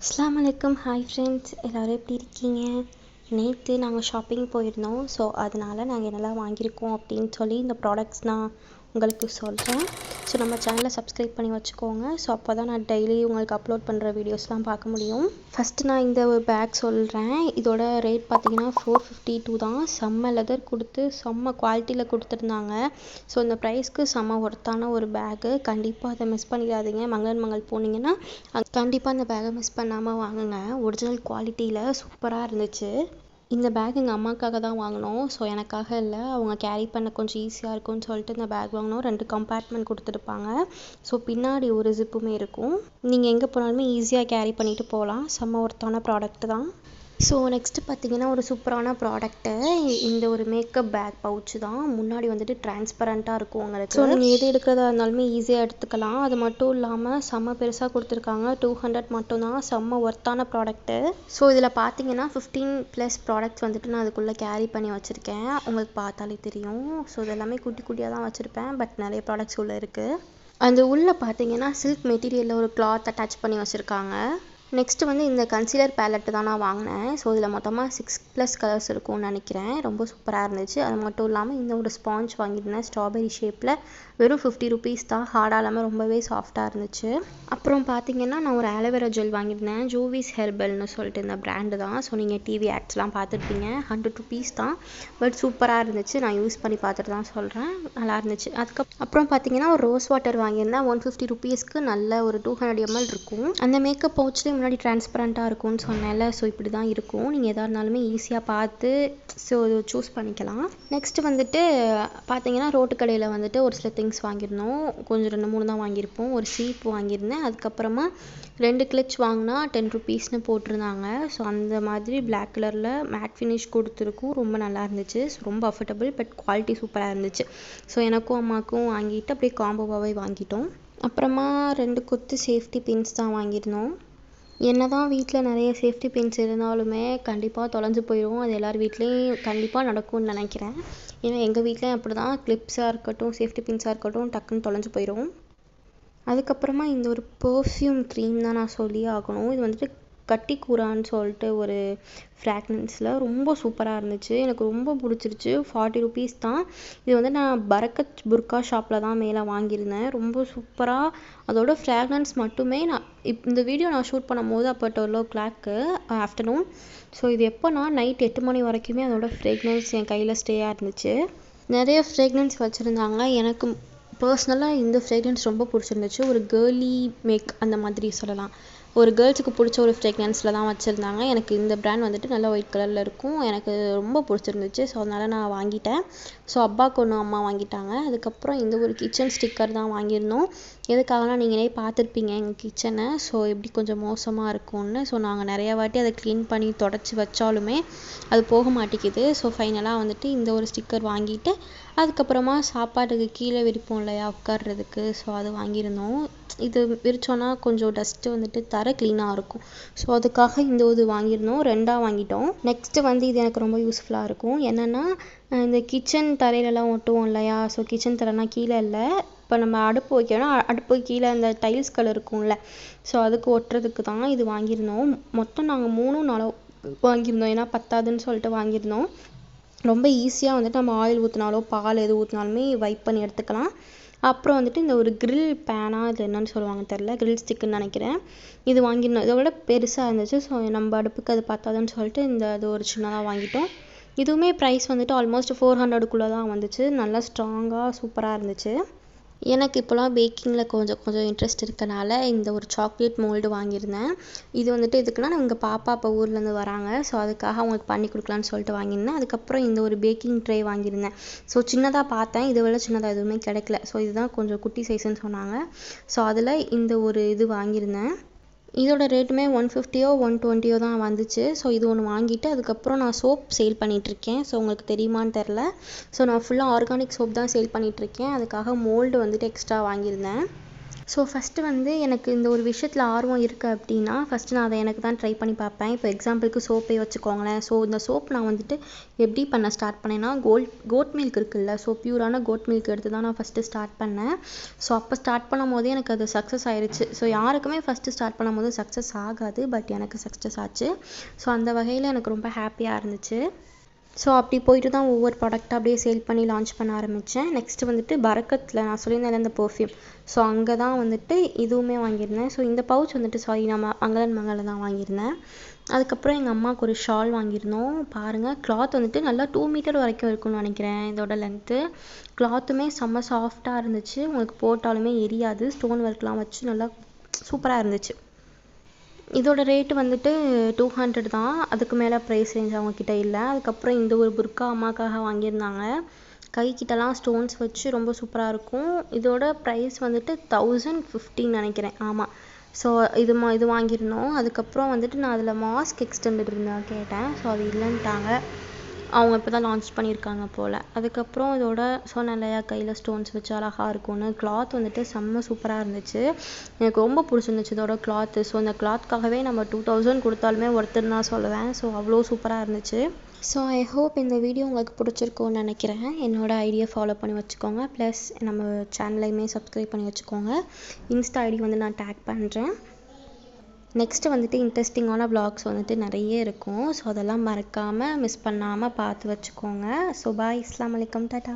அஸ்ஸலாமு அலைக்கும். Hi friends, எல்லோரும் எப்படி இருக்கீங்க? நேற்று நாங்கள் ஷாப்பிங் போயிருந்தோம். ஸோ அதனால் நாங்கள் என்னெல்லாம் வாங்கியிருக்கோம் அப்படின்னு சொல்லி இந்த ப்ராடக்ட்ஸ் நான் உங்களுக்கு சொல்கிறேன். ஸோ நம்ம சேனலை சப்ஸ்கிரைப் பண்ணி வச்சுக்கோங்க. ஸோ அப்போ தான் நான் டெய்லி உங்களுக்கு அப்லோட் பண்ணுற வீடியோஸ்லாம் பார்க்க முடியும். ஃபஸ்ட்டு நான் இந்த ஒரு பேக் சொல்கிறேன். இதோட ரேட் பார்த்தீங்கன்னா 452 தான். செம்ம லெதர் கொடுத்து செம்ம குவாலிட்டியில் கொடுத்துருந்தாங்க. ஸோ இந்த ப்ரைஸ்க்கு செம்ம ஒர்த்தான ஒரு பேக்கு. கண்டிப்பாக அதை மிஸ் பண்ணிடாதீங்க. மங்கள் போனீங்கன்னா கண்டிப்பாக அந்த பேக்கை மிஸ் பண்ணாமல் வாங்குங்க. ஒரிஜினல் குவாலிட்டியில் சூப்பராக இருந்துச்சு. இந்த பேக் எங்கள் அம்மாக்காக தான் வாங்கினோம். ஸோ எனக்காக இல்லை, அவங்க கேரி பண்ண கொஞ்சம் ஈஸியாக இருக்கும்னு சொல்லிட்டு இந்த பேக் வாங்கினோம். 2 கம்பார்ட்மெண்ட் கொடுத்துருப்பாங்க. ஸோ பின்னாடி ஒரு ஜிப்புமே இருக்கும். நீங்கள் எங்கே போனாலுமே ஈஸியாக கேரி பண்ணிட்டு போகலாம். செம்ம ஒர்த்தான ப்ராடக்ட் தான். ஸோ நெக்ஸ்ட்டு பார்த்தீங்கன்னா ஒரு சூப்பரான ப்ராடக்ட்டு. இந்த ஒரு மேக்கப் பேக் பவுச்சு தான். முன்னாடி வந்துட்டு டிரான்ஸ்பரண்ட்டாக இருக்கும் உங்களுக்கு. ஸோ நீங்கள் எது எடுக்கிறதா இருந்தாலுமே ஈஸியாக எடுத்துக்கலாம். அது மட்டும் இல்லாமல் செம்ம பெருசாக கொடுத்துருக்காங்க. 200 மட்டும்தான். செம்ம ஒர்த்தான ப்ராடக்ட்டு. ஸோ இதில் பார்த்தீங்கன்னா 15+ ப்ராடக்ட்ஸ் வந்துட்டு நான் அதுக்குள்ளே கேரி பண்ணி வச்சுருக்கேன். உங்களுக்கு பார்த்தாலே தெரியும். ஸோ இதெல்லாமே குட்டி குட்டியாக தான் வச்சுருப்பேன். பட் நிறைய ப்ராடக்ட்ஸ் உள்ளே இருக்குது. அந்த உள்ளே பார்த்தீங்கன்னா சில்க் மெட்டீரியலில் ஒரு கிளாத் அட்டாச் பண்ணி வச்சுருக்காங்க. நெக்ஸ்ட்டு வந்து இந்த கன்சீலர் பேலட்டு தான் நான் வாங்கினேன். ஸோ இதில் மொத்தமாக 6+ கலர்ஸ் இருக்கும்னு நினைக்கிறேன். ரொம்ப சூப்பராக இருந்துச்சு. அது மட்டும் இல்லாமல் இந்த ஒரு ஸ்பாஞ்ச் வாங்கியிருந்தேன். ஸ்ட்ராபெரி ஷேப்பில் வெறும் 50 ருபீஸ் தான். ஹார்டாக இல்லாமல் ரொம்பவே சாஃப்டாக இருந்துச்சு. அப்புறம் பார்த்தீங்கன்னா நான் ஒரு ஆலோவேரா ஜெல் வாங்கியிருந்தேன். ஜூவிஸ் ஹெர்பல்னு சொல்லிட்டு இந்த பிராண்டு தான். ஸோ நீங்கள் டிவி ஆட்ஸ்லாம் பார்த்துருப்பீங்க. 100 ருபீஸ் தான். பட் சூப்பராக இருந்துச்சு. நான் யூஸ் பண்ணி பார்த்துட்டு தான் சொல்கிறேன். நல்லா இருந்துச்சு. அப்புறம் பார்த்தீங்கன்னா ஒரு ரோஸ் வாட்டர் வாங்கியிருந்தேன். 150 ருபீஸ்க்கு நல்ல ஒரு 200 ml இருக்கும். அந்த மேக்கப் பவுச்லேயே முன்னாடி டிரான்ஸ்பரண்ட்டாக இருக்கும்னு சொன்னேன்ல. ஸோ இப்படி தான் இருக்கும். நீங்கள் எதாக இருந்தாலுமே ஈஸியாக பார்த்து ஸோ சூஸ் பண்ணிக்கலாம். நெக்ஸ்ட்டு வந்துட்டு பார்த்தீங்கன்னா ரோட்டு கடையில் வந்துட்டு ஒரு சில திங்ஸ் வாங்கியிருந்தோம். கொஞ்சம் 2-3 தான் வாங்கியிருப்போம். ஒரு சீப் வாங்கியிருந்தேன். அதுக்கப்புறமா 2 கிளச் வாங்கினா 10 ருபீஸ்னு போட்டிருந்தாங்க. ஸோ அந்த மாதிரி பிளாக் கலரில் மேட் ஃபினிஷ் கொடுத்துருக்கும். ரொம்ப நல்லா இருந்துச்சு. ஸோ ரொம்ப அஃபர்டபுள் பட் குவாலிட்டி சூப்பராக இருந்துச்சு. ஸோ எனக்கும் அம்மாவுக்கும் வாங்கிட்டு அப்படியே காம்போவாகவே வாங்கிட்டோம். அப்புறமா 2 கொத்து சேஃப்டி பின்ஸ் தான் வாங்கியிருந்தோம். என்ன தான் வீட்டில் நிறைய சேஃப்டி பின்ஸ் இருந்தாலுமே கண்டிப்பாக தொலைஞ்சு போயிடும். அது எல்லார் வீட்லேயும் கண்டிப்பாக நடக்கும்னு நினைக்கிறேன். ஏன்னா எங்கள் வீட்லேயும் அப்படி தான். கிளிப்ஸாக இருக்கட்டும், சேஃப்டி பின்ஸாக இருக்கட்டும், டக்குன்னு தொலைஞ்சு போயிடும். அதுக்கப்புறமா இந்த ஒரு பர்ஃப்யூம் க்ரீம் தான் நான் சொல்லியே ஆகணும். இது வந்துட்டு கட்டிக்கூரான்னு சொல்லிட்டு ஒரு ஃப்ராக்ரன்ஸில் ரொம்ப சூப்பராக இருந்துச்சு. எனக்கு ரொம்ப பிடிச்சிருச்சு. 40 ருபீஸ் தான். இது வந்து நான் பரக்கத் புர்கா ஷாப்பில் தான் மேலே வாங்கியிருந்தேன். ரொம்ப சூப்பராக அதோட ஃப்ராக்ரன்ஸ் மட்டுமே நான் இந்த வீடியோ நான் ஷூட் பண்ணும்போது அப்போ 12 o'clock ஆஃப்டர்நூன். ஸோ இது எப்போனா நைட் 8 மணி வரைக்குமே அதோட ஃப்ரேக்ரன்ஸ் என் கையில் ஸ்டேயாக இருந்துச்சு. நிறைய ஃப்ரேக்ரன்ஸ் வச்சுருந்தாங்க. எனக்கு பர்சனலாக இந்த ஃப்ரேக்ரன்ஸ் ரொம்ப பிடிச்சிருந்துச்சு. ஒரு கேர்லி மேக் அந்த மாதிரி சொல்லலாம். ஒரு கேர்ள்ஸுக்கு பிடிச்ச ஒரு ஃப்ரேக்ரன்ஸில் தான் வச்சுருந்தாங்க. எனக்கு இந்த பிராண்ட் வந்துட்டு நல்லா ஒயிட் கலரில் இருக்கும். எனக்கு ரொம்ப பிடிச்சிருந்துச்சு. ஸோ அதனால் நான் வாங்கிட்டேன். ஸோ அப்பாவுக்கு ஒன்று, அம்மா வாங்கிட்டாங்க. அதுக்கப்புறம் இந்த ஒரு கிச்சன் ஸ்டிக்கர் தான் வாங்கியிருந்தோம். எதுக்காகனா நீங்களே பார்த்துருப்பீங்க எங்கள் கிச்சனை. ஸோ எப்படி கொஞ்சம் மோசமாக இருக்கும்னு. ஸோ நாங்கள் நிறையா வாட்டி அதை க்ளீன் பண்ணி தொடச்சி வச்சாலுமே அது போக மாட்டேங்குது. ஸோ ஃபைனலாக வந்துட்டு இந்த ஒரு ஸ்டிக்கர் வாங்கிட்டு அதுக்கப்புறமா சாப்பாட்டுக்கு கீழே விரிப்போம் இல்லையா உட்கார்றதுக்கு. ஸோ அது வாங்கியிருந்தோம். இது விரிச்சோன்னா கொஞ்சம் டஸ்ட்டு வந்துட்டு தர க்ளீனாக இருக்கும். ஸோ அதுக்காக இந்த இது வாங்கியிருந்தோம். 2 வாங்கிட்டோம். நெக்ஸ்ட்டு வந்து இது எனக்கு ரொம்ப யூஸ்ஃபுல்லாக இருக்கும். என்னென்னா இந்த கிச்சன் தரையிலலாம் ஒட்டுவோம் இல்லையா. ஸோ கிச்சன் தரைனா கீழே இல்லை. இப்போ நம்ம அடுப்பு வைக்கணும். அடுப்பு கீழே அந்த டைல்ஸ் கலர் இருக்கும்ல. ஸோ அதுக்கு ஒட்டுறதுக்கு தான் இது வாங்கியிருந்தோம். மொத்தம் நாங்கள் 3-4 வாங்கியிருந்தோம். ஏன்னா பத்தாதுன்னு சொல்லிட்டு வாங்கியிருந்தோம். ரொம்ப ஈஸியாக வந்துட்டு நம்ம ஆயில் ஊற்றினாலோ பால் எது ஊற்றினாலுமே வைப் பண்ணி எடுத்துக்கலாம். அப்புறம் வந்துட்டு இந்த ஒரு கிரில் பேனாக இது என்னன்னு சொல்லுவாங்க தெரில, கிரில் ஸ்டிக்குன்னு நினைக்கிறேன். இது வாங்கியிருந்தோம். இதை விட பெருசாக இருந்துச்சு. ஸோ நம்ம அடுப்புக்கு அது பத்தாதுன்னு சொல்லிட்டு இது ஒரு சின்னதாக வாங்கிட்டோம். இதுவுமே ப்ரைஸ் வந்துட்டு ஆல்மோஸ்ட் 400க்குள்ளே தான் வந்துச்சு. நல்லா ஸ்ட்ராங்காக சூப்பராக இருந்துச்சு. எனக்கு இப்போலாம் பேக்கிங்கில் கொஞ்சம் இன்ட்ரெஸ்ட் இருக்கனால இந்த ஒரு சாக்லேட் மோல்டு வாங்கியிருந்தேன். இது வந்துட்டு எதுக்குன்னா எங்கள் பாப்பா இப்போ ஊர்லேருந்து வராங்க. ஸோ அதுக்காக அவங்களுக்கு பண்ணி கொடுக்கலான்னு சொல்லிட்டு வாங்கியிருந்தேன். அதுக்கப்புறம் இந்த ஒரு பேக்கிங் ட்ரே வாங்கியிருந்தேன். ஸோ சின்னதாக பார்த்தேன். இதை விட சின்னதாக எதுவுமே கிடைக்கல. ஸோ இதுதான் கொஞ்சம் குட்டி சைஸ்ன்னு சொன்னாங்க. ஸோ அதில் இந்த ஒரு இது வாங்கியிருந்தேன். இதோட ரேட்டுமே 150 120 தான் வந்துச்சு. ஸோ இது ஒன்று வாங்கிட்டு அதுக்கப்புறம் நான் சோப் சேல் பண்ணிகிட்ருக்கேன். ஸோ உங்களுக்கு தெரியுமான்னு தெரில. ஸோ நான் ஃபுல்லாக ஆர்கானிக் சோப் தான் சேல் பண்ணிகிட்ருக்கேன். அதுக்காக மோல்டு வந்துட்டு எக்ஸ்ட்ரா வாங்கியிருந்தேன். ஸோ ஃபஸ்ட்டு வந்து எனக்கு இந்த ஒரு விஷயத்தில் ஆர்வம் இருக்குது அப்படின்னா ஃபஸ்ட்டு நான் அதை எனக்கு தான் ட்ரை பண்ணி பார்ப்பேன். இப்போ எக்ஸாம்பிளுக்கு சோப்பே வச்சுக்கோங்களேன். ஸோ இந்த சோப் நான் வந்துட்டு எப்படி பண்ண ஸ்டார்ட் பண்ணேன்னா கோட் மில்க் இருக்குல்ல, ஸோ பியூரான கோட் மில்க் எடுத்து தான் நான் ஃபஸ்ட்டு ஸ்டார்ட் பண்ணேன். ஸோ அப்போ ஸ்டார்ட் பண்ணும் போதே எனக்கு அது சக்ஸஸ் ஆயிடுச்சு. ஸோ யாருக்குமே ஃபஸ்ட்டு ஸ்டார்ட் பண்ணும் போது சக்ஸஸ் ஆகாது, பட் எனக்கு சக்ஸஸ் ஆச்சு. ஸோ அந்த வகையில் எனக்கு ரொம்ப ஹாப்பியாக இருந்துச்சு. ஸோ அப்படி போயிட்டு தான் ஒவ்வொரு ப்ராடக்டாக அப்படியே சேல் பண்ணி லான்ச் பண்ண ஆரம்பித்தேன். நெக்ஸ்ட்டு வந்துட்டு பரக்கத்தில் நான் சொல்லியிருந்தேன் இந்த பெர்ஃப்யூம், ஸோ அங்கே தான் வந்துட்டு இதுவுமே வாங்கியிருந்தேன். ஸோ இந்த பவுச் வந்துட்டு நம்ம மங்களில் தான் வாங்கியிருந்தேன். அதுக்கப்புறம் எங்கள் அம்மாவுக்கு ஒரு ஷால் வாங்கியிருந்தோம். பாருங்கள், கிளாத் வந்துட்டு நல்லா 2 மீட்டர் வரைக்கும் இருக்கும்னு நினைக்கிறேன் இதோட லென்த்து. கிளாத்துமே செம்ம சாஃப்டாக இருந்துச்சு, உங்களுக்கு போட்டாலுமே எரியாது. ஸ்டோன் ஒர்க்லாம் வச்சு நல்லா சூப்பராக இருந்துச்சு. இதோட ரேட்டு வந்துட்டு 200 தான், அதுக்கு மேலே ப்ரைஸ் ரேஞ்ச் அவங்கக்கிட்ட இல்லை. அதுக்கப்புறம் இந்த ஒரு புர்கா அம்மாக்காக வாங்கியிருந்தாங்க. கைக்கிட்டலாம் ஸ்டோன்ஸ் வச்சு ரொம்ப சூப்பராக இருக்கும். இதோட ப்ரைஸ் வந்துட்டு 1015 நினைக்கிறேன். ஆமாம். ஸோ இது வாங்கியிருந்தோம். அதுக்கப்புறம் வந்துட்டு நான் அதில் மாஸ்க் எக்ஸ்டெண்டட் இருந்தால் கேட்டேன். ஸோ அது இல்லைன்ட்டாங்க. அவங்க இப்போ தான் லான்ச் பண்ணியிருக்காங்க போல். அதுக்கப்புறம் இதோட சொன்னேன் இல்லையா, கையில் ஸ்டோன்ஸ் வச்சு அழகாக இருக்கும்னு. கிளாத் வந்துட்டு செம்ம சூப்பராக இருந்துச்சு, எனக்கு ரொம்ப பிடிச்சிருந்துச்சு இதோட கிளாத்து. ஸோ இந்த கிளாத்காகவே நம்ம 2000 கொடுத்தாலுமே ஒருத்தர் தான் சொல்லுவேன். ஸோ அவ்வளோ சூப்பராக இருந்துச்சு. ஸோ ஐ ஹோப் இந்த வீடியோ உங்களுக்கு பிடிச்சிருக்கும்னு நினைக்கிறேன். என்னோடய ஐடியா ஃபாலோ பண்ணி வச்சுக்கோங்க. ப்ளஸ் நம்ம சேனலையுமே சப்ஸ்கிரைப் பண்ணி வச்சுக்கோங்க. இன்ஸ்டா ஐடி வந்து நான் டேக் பண்ணுறேன். நெக்ஸ்ட்டு வந்துட்டு இன்ட்ரெஸ்டிங்கான வ்ளாக்ஸ் வந்துட்டு நிறைய இருக்கும். ஸோ அதெல்லாம் மறக்காமல் மிஸ் பண்ணாமல் பார்த்து வச்சுக்கோங்க. ஸோ பாய், அஸ்ஸலாமு அலைக்கும், டாடா.